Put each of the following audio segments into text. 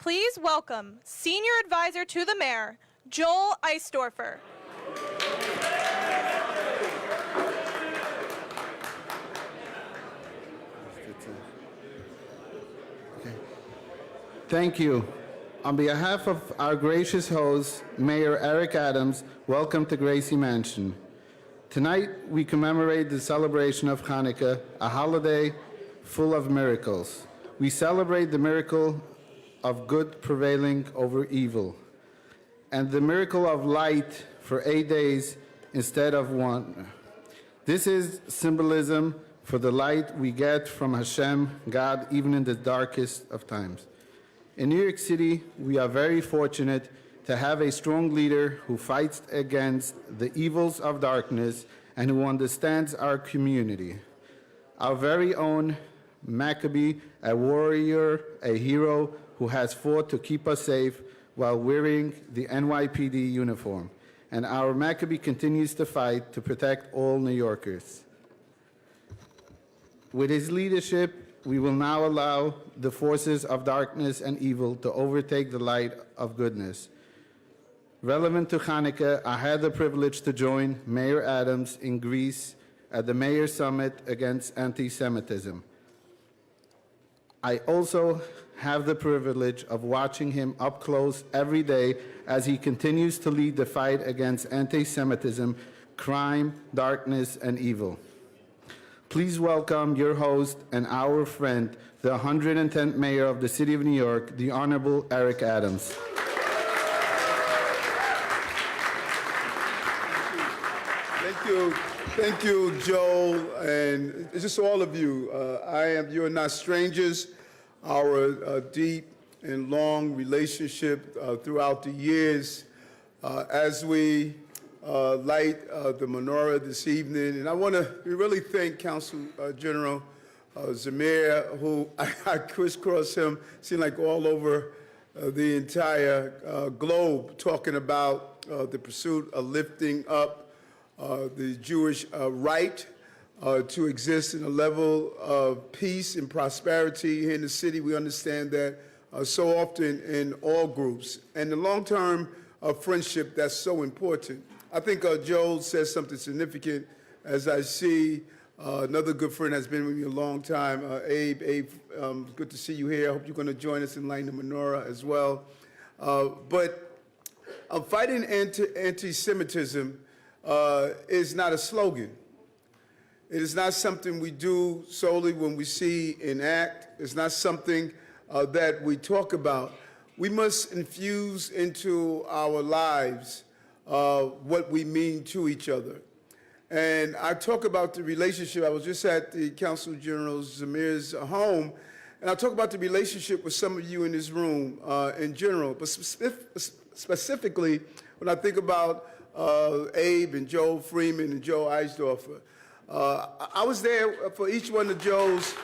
Please welcome Senior Advisor to the Mayor, Joel Eisdorfer. Thank you. On behalf of our gracious host, Mayor Eric Adams, welcome to Gracie Mansion. Tonight, we commemorate the celebration of Hanukkah, a holiday full of miracles. We celebrate the miracle of good prevailing over evil, and the miracle of light for 8 days instead of one. This is symbolism for the light we get from Hashem, God, even in the darkest of times. In New York City, we are very fortunate to have a strong leader who fights against the evils of darkness and who understands our community. Our very own Maccabee, a warrior, a hero who has fought to keep us safe while wearing the NYPD uniform. And our Maccabee continues to fight to protect all New Yorkers. With his leadership, we will now allow the forces of darkness and evil to overtake the light of goodness. Relevant to Hanukkah, I had the privilege to join Mayor Adams in Greece at the Mayor's Summit Against Anti-Semitism. I also have the privilege of watching him up close every day as he continues to lead the fight against anti-Semitism, crime, darkness, and evil. Please welcome your host and our friend, the 110th Mayor of the City of New York, the Honorable Eric Adams. Thank you, Joel, and it's just all of you. You are not strangers. Our deep and long relationship throughout the years as we light the menorah this evening. And I want to really thank Council General Zamir, who I crisscross him, seem like all over the entire globe, talking about the pursuit of lifting up the Jewish right to exist in a level of peace and prosperity here in the city. We understand that so often in all groups. And the long-term friendship that's so important. I think Joel says something significant as I see another good friend has been with me a long time, Abe. Abe, good to see you here. I hope you're going to join us in lighting the menorah as well. But fighting anti-Semitism is not a slogan. It is not something we do solely when we see an act. It's not something that we talk about. We must infuse into our lives what we mean to each other. And I talk about the relationship. I was just at the Council General Zamir's home, and I talk about the relationship with some of you in this room in general, but specifically when I think about Abe and Joel Freeman and Joe Eisdorfer. I was there for each one of Joe's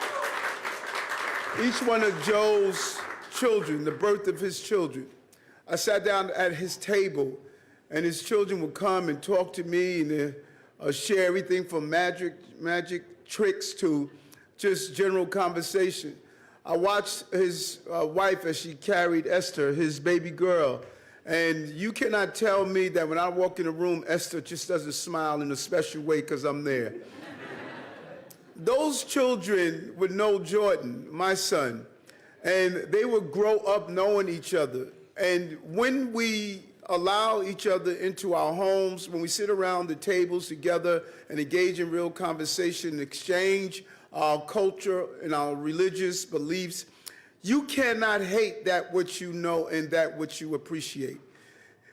children, the birth of his children. I sat down at his table, and his children would come and talk to me and share everything from magic tricks to just general conversation. I watched his wife as she carried Esther, his baby girl. And you cannot tell me that when I walk in a room, Esther just doesn't smile in a special way because I'm there. Those children would know Jordan, my son, and they would grow up knowing each other. And when we allow each other into our homes, when we sit around the tables together and engage in real conversation and exchange our culture and our religious beliefs, you cannot hate that which you know and that which you appreciate.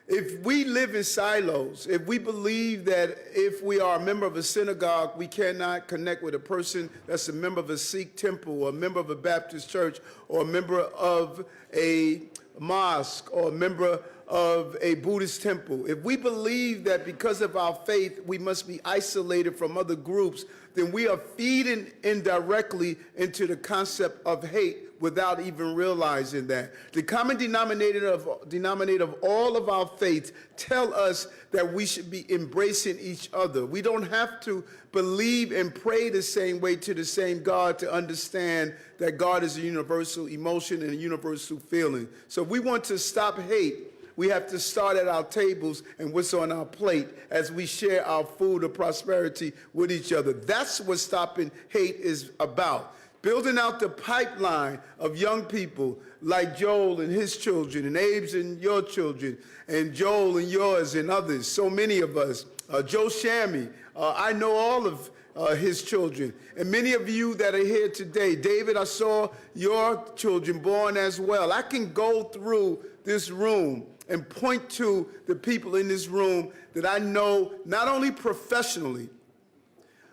If we live in silos, if we believe that if we are a member of a synagogue, we cannot connect with a person that's a member of a Sikh temple or a member of a Baptist church or a member of a mosque or a member of a Buddhist temple, if we believe that because of our faith we must be isolated from other groups, then we are feeding indirectly into the concept of hate, without even realizing that. The common denominator of all of our faiths tell us that we should be embracing each other. We don't have to believe and pray the same way to the same God to understand that God is a universal emotion and a universal feeling. So if we want to stop hate, we have to start at our tables and what's on our plate as we share our food of prosperity with each other. That's what stopping hate is about. Building out the pipeline of young people like Joel and his children, and Abe's and your children, and Joel and yours and others, so many of us. Joe Shammy, I know all of his children. And many of you that are here today, David, I saw your children born as well. I can go through this room and point to the people in this room that I know not only professionally,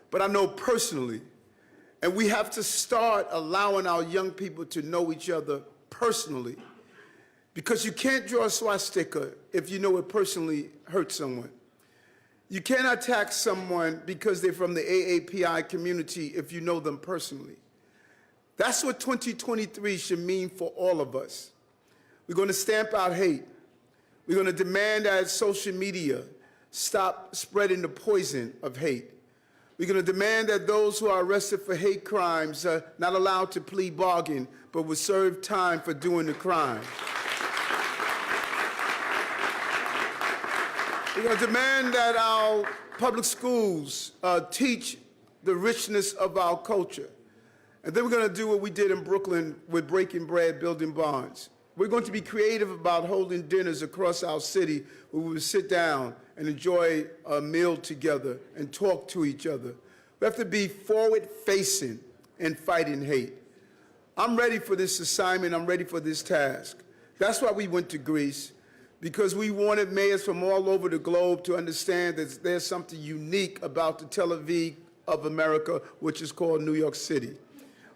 but I know personally. And we have to start allowing our young people to know each other personally, because you can't draw a swastika if you know it personally hurts someone. You can't attack someone because they're from the AAPI community if you know them personally. That's what 2023 should mean for all of us. We're going to stamp out hate. We're going to demand that social media stop spreading the poison of hate. We're going to demand that those who are arrested for hate crimes are not allowed to plead bargain, but will serve time for doing the crime. We're going to demand that our public schools teach the richness of our culture. And then we're going to do what we did in Brooklyn with Breaking Bread, Building Bonds. We're going to be creative about holding dinners across our city where we will sit down and enjoy a meal together and talk to each other. We have to be forward-facing and fighting hate. I'm ready for this assignment. I'm ready for this task. That's why we went to Greece, because we wanted mayors from all over the globe to understand that there's something unique about the Tel Aviv of America, which is called New York City.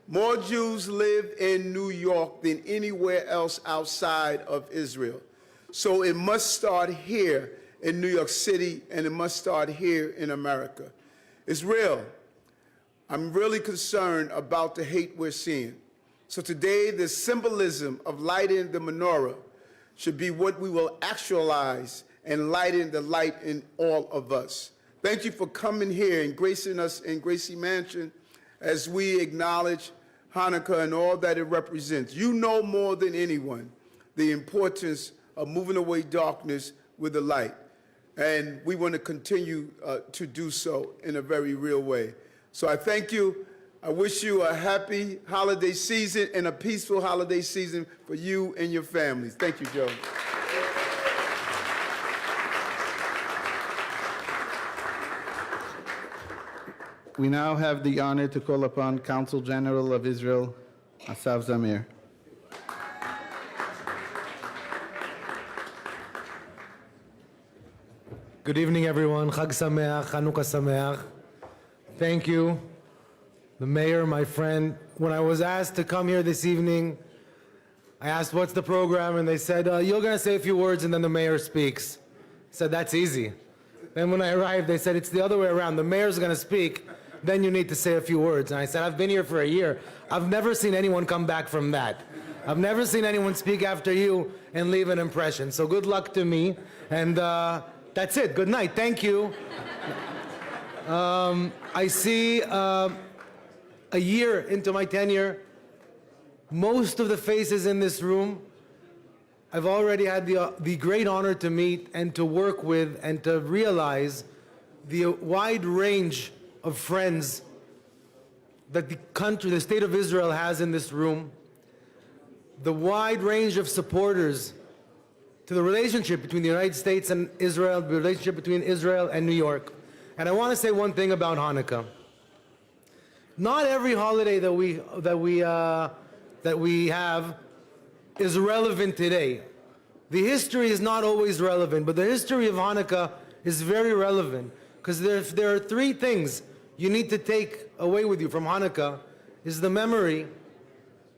More Jews live in New York than anywhere else outside of Israel. So it must start here in New York City, and it must start here in America. It's real. I'm really concerned about the hate we're seeing. So today, the symbolism of lighting the menorah should be what we will actualize and lighten the light in all of us. Thank you for coming here and gracing us in Gracie Mansion as we acknowledge Hanukkah and all that it represents. You know more than anyone the importance of moving away darkness with the light. And we want to continue to do so in a very real way. So I thank you. I wish you a happy holiday season and a peaceful holiday season for you and your families. Thank you, Joe. We now have the honor to call upon Consul General of Israel, Asaf Zamir. Good evening, everyone. Chag Sameach, Chanukah Sameach. Thank you, the mayor, my friend. When I was asked to come here this evening, I asked, what's the program? And they said, you're going to say a few words and then the mayor speaks. I said, that's easy. Then when I arrived, they said, it's the other way around. The mayor's going to speak, then you need to say a few words. And I said, I've been here for a year. I've never seen anyone come back from that. I've never seen anyone speak after you and leave an impression. So good luck to me. And that's it. Good night. Thank you. I see a year into my tenure, most of the faces in this room, I've already had the great honor to meet and to work with and to realize the wide range of friends that the country, the state of Israel has in this room, the wide range of supporters to the relationship between the United States and Israel, the relationship between Israel and New York. And I want to say one thing about Hanukkah. Not every holiday that we have is relevant today. The history is not always relevant, but the history of Hanukkah is very relevant, because there are three things you need to take away with you from Hanukkah. Is the memory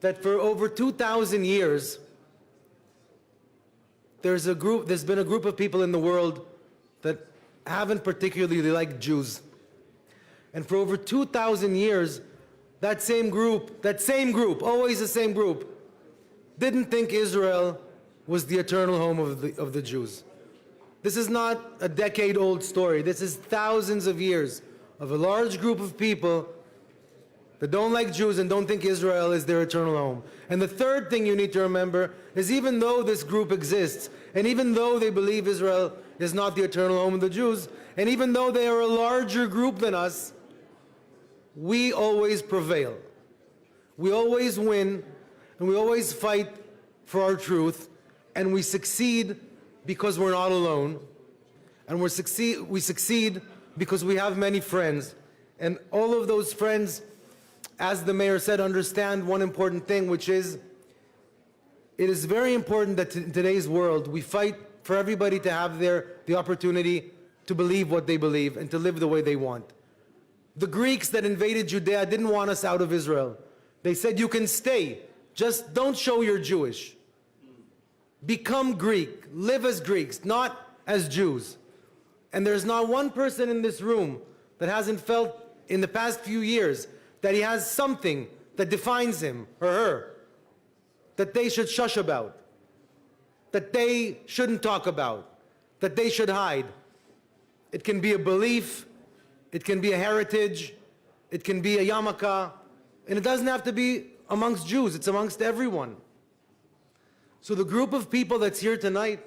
that for over 2,000 years, there's been a group of people in the world that haven't particularly liked Jews. And for over 2,000 years, that same group, always the same group, didn't think Israel was the eternal home of the Jews. This is not a decade-old story. This is thousands of years of a large group of people that don't like Jews and don't think Israel is their eternal home. And the third thing you need to remember is even though this group exists, and even though they believe Israel is not the eternal home of the Jews, and even though they are a larger group than us, we always prevail. We always win, and we always fight for our truth, and we succeed because we're not alone, and we succeed because we have many friends. And all of those friends, as the mayor said, understand one important thing, which is it is very important that in today's world we fight for everybody to have the opportunity to believe what they believe and to live the way they want. The Greeks that invaded Judea didn't want us out of Israel. They said, you can stay, just don't show you're Jewish. Become Greek, live as Greeks, not as Jews. And there's not one person in this room that hasn't felt in the past few years that he has something that defines him or her, that they should shush about, that they shouldn't talk about, that they should hide. It can be a belief, it can be a heritage, it can be a yarmulke, and it doesn't have to be amongst Jews, it's amongst everyone. So the group of people that's here tonight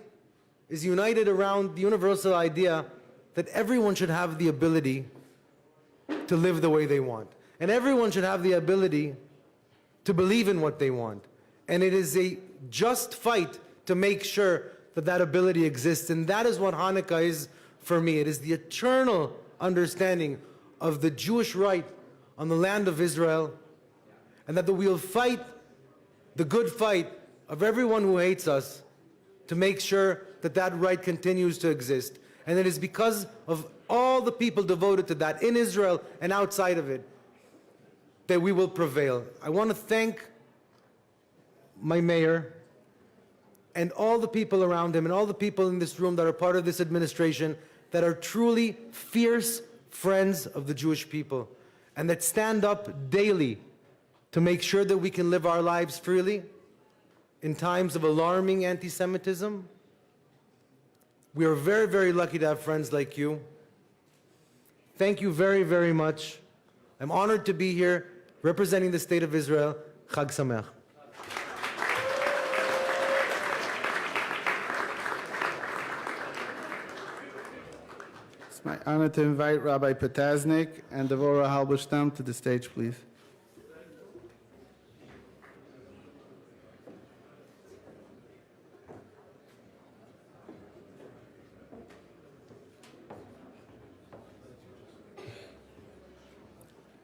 is united around the universal idea that everyone should have the ability to live the way they want. And everyone should have the ability to believe in what they want. And it is a just fight to make sure that that ability exists. And that is what Hanukkah is for me. It is the eternal understanding of the Jewish right on the land of Israel, and that we will fight the good fight of everyone who hates us to make sure that that right continues to exist. And it is because of all the people devoted to that in Israel and outside of it that we will prevail. I want to thank my mayor and all the people around him and all the people in this room that are part of this administration that are truly fierce friends of the Jewish people and that stand up daily to make sure that we can live our lives freely in times of alarming anti-Semitism. We are very, very lucky to have friends like you. Thank you very, very much. I'm honored to be here representing the State of Israel. Chag Sameach. It's my honor to invite Rabbi Potasnik and Devorah Halberstam to the stage, please.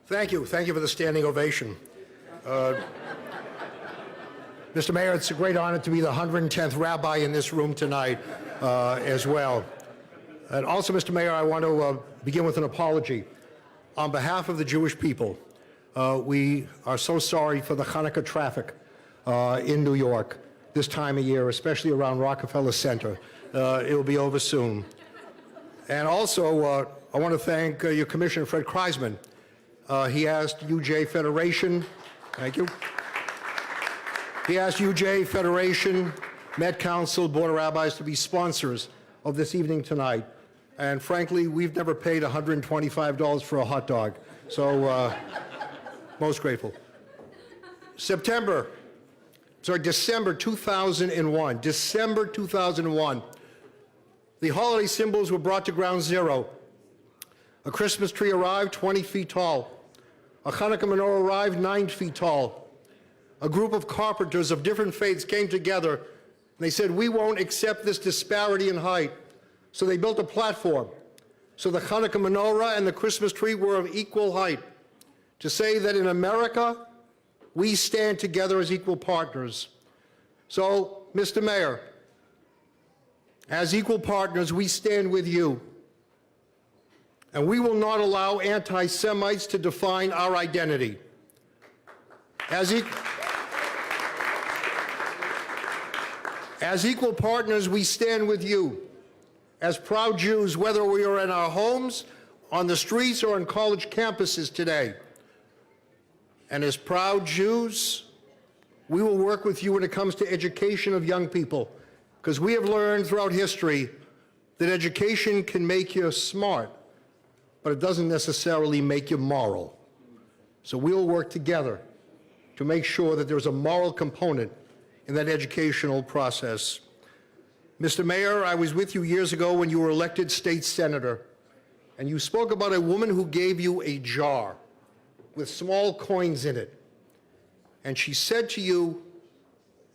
Thank you. Thank you for the standing ovation. Mr. Mayor, it's a great honor to be the 110th rabbi in this room tonight as well. And also, Mr. Mayor, I want to begin with an apology. On behalf of the Jewish people, we are so sorry for the Hanukkah traffic in New York this time of year, especially around Rockefeller Center. It will be over soon. And also, I want to thank your Commissioner, Fred Kreisman. He asked UJ Federation, thank you. He asked UJ Federation, Met Council, Board of Rabbis to be sponsors of this evening tonight. And frankly, we've never paid $125 for a hot dog. So, most grateful. December 2001, December 2001, the holiday symbols were brought to ground zero. A Christmas tree arrived 20 feet tall. A Hanukkah menorah arrived 9 feet tall. A group of carpenters of different faiths came together and they said, we won't accept this disparity in height. So they built a platform. So the Hanukkah menorah and the Christmas tree were of equal height to say that in America, we stand together as equal partners. So, Mr. Mayor, as equal partners, we stand with you. And we will not allow anti-Semites to define our identity. As equal partners, we stand with you. As proud Jews, whether we are in our homes, on the streets, or on college campuses today. And as proud Jews, we will work with you when it comes to education of young people, because we have learned throughout history that education can make you smart, but it doesn't necessarily make you moral. So we'll work together to make sure that there's a moral component in that educational process. Mr. Mayor, I was with you years ago when you were elected state senator, and you spoke about a woman who gave you a jar with small coins in it. And she said to you,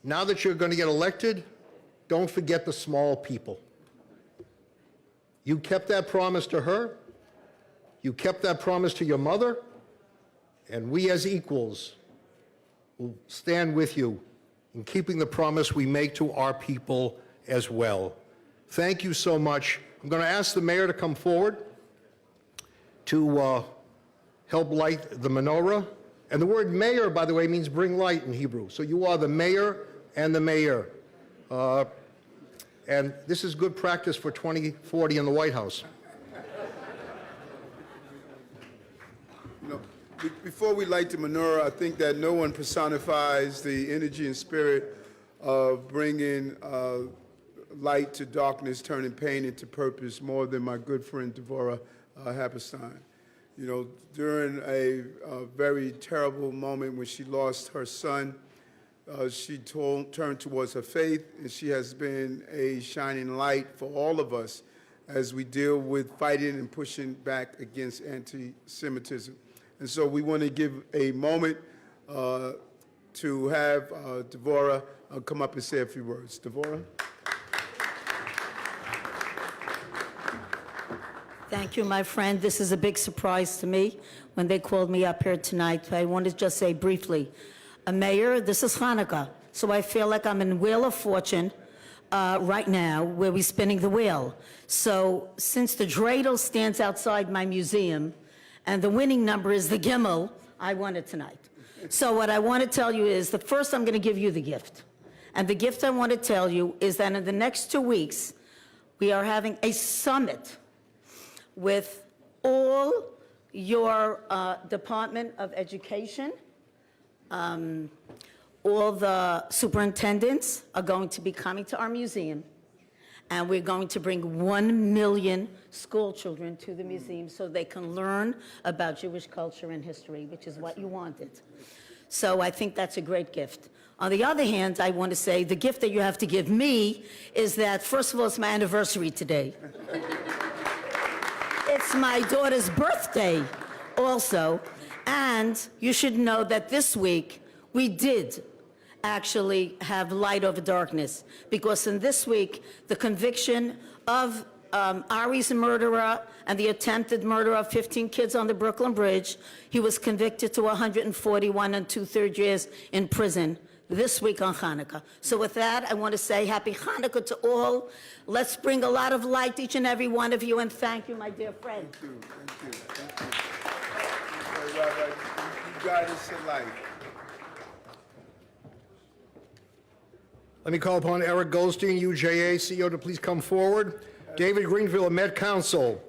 now that you're going to get elected, don't forget the small people. You kept that promise to her. You kept that promise to your mother. And we as equals will stand with you in keeping the promise we make to our people as well. Thank you so much. I'm going to ask the mayor to come forward to help light the menorah. And the word mayor, by the way, means bring light in Hebrew. So you are the mayor and the mayor. And this is good practice for 2040 in the White House. You know, before we light the menorah, I think that no one personifies the energy and spirit of bringing light to darkness, turning pain into purpose more than my good friend Devorah Happerstein. You know, during a very terrible moment when she lost her son, she turned towards her faith, and she has been a shining light for all of us as we deal with fighting and pushing back against anti-Semitism. And so we want to give a moment to have Devorah come up and say a few words. Devorah? Thank you, my friend. This is a big surprise to me when they called me up here tonight. I want to just say briefly, Mayor, this is Hanukkah, so I feel like I'm in Wheel of Fortune right now, where we're spinning the wheel. So since the dreidel stands outside my museum, and the winning number is the Gimel, I won it tonight. So what I want to tell you is that first I'm going to give you the gift. And the gift I want to tell you is that in the next 2 weeks, we are having a summit with all your Department of Education. All the superintendents are going to be coming to our museum, and we're going to bring 1 million school children to the museum so they can learn about Jewish culture and history, which is what you wanted. So I think that's a great gift. On the other hand, I want to say the gift that you have to give me is that, first of all, it's my anniversary today. It's my daughter's birthday also. And you should know that this week we did actually have light over darkness, because in this week, the conviction of Ari's murderer and the attempted murder of 15 kids on the Brooklyn Bridge, he was convicted to 141 and 2/3 years in prison this week on Hanukkah. So with that, I want to say happy Hanukkah to all. Let's bring a lot of light to each and every one of you, and thank you, my dear friend. Thank you. Thank you. All right. You guide us to light. Let me call upon Eric Goldstein, UJA CEO, to please come forward. David Greenfield of Met Council.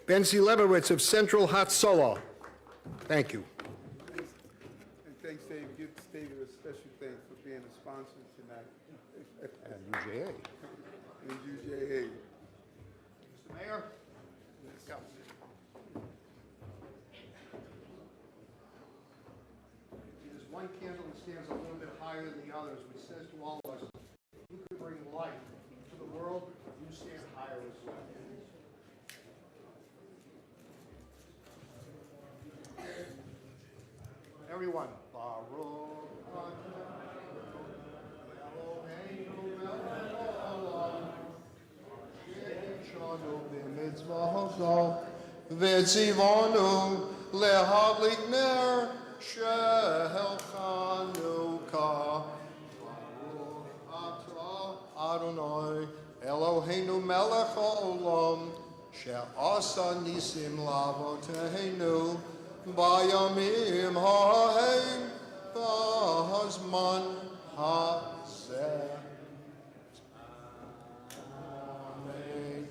Benzi Lebowitz of Central Hatzalah. Thank you. And thanks, David. Give David a special thanks for being a sponsor tonight. And UJA. And UJA. Mr. Mayor? Let's go. There's one candle that stands a little bit higher than the others, which says to all of us, you can bring light to the world, you stand higher as well. Everyone. Baruch Eloheinu melech haolam, v'tzivonu lehadlik ner shel Chanukah. Baruch atah Adonai Eloheinu melech haolam, she'asa nisim lavoteinu bayamim ha'hem v'hazman hazeh. Amen.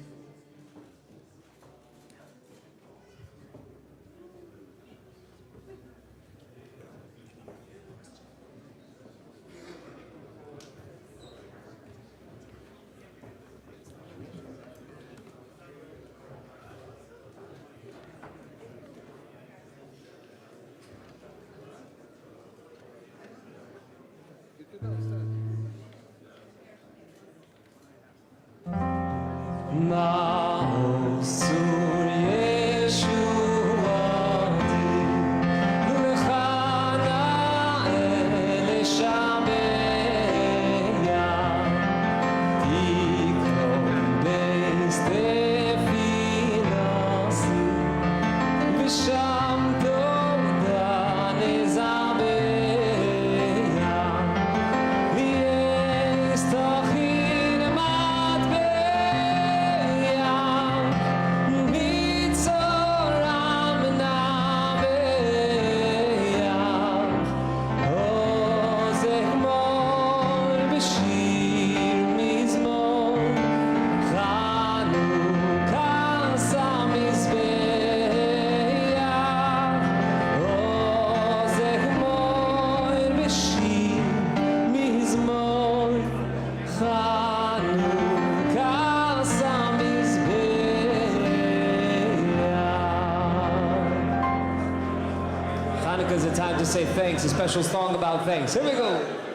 Hanukkah is a time to say thanks, a special song about thanks. Here we go.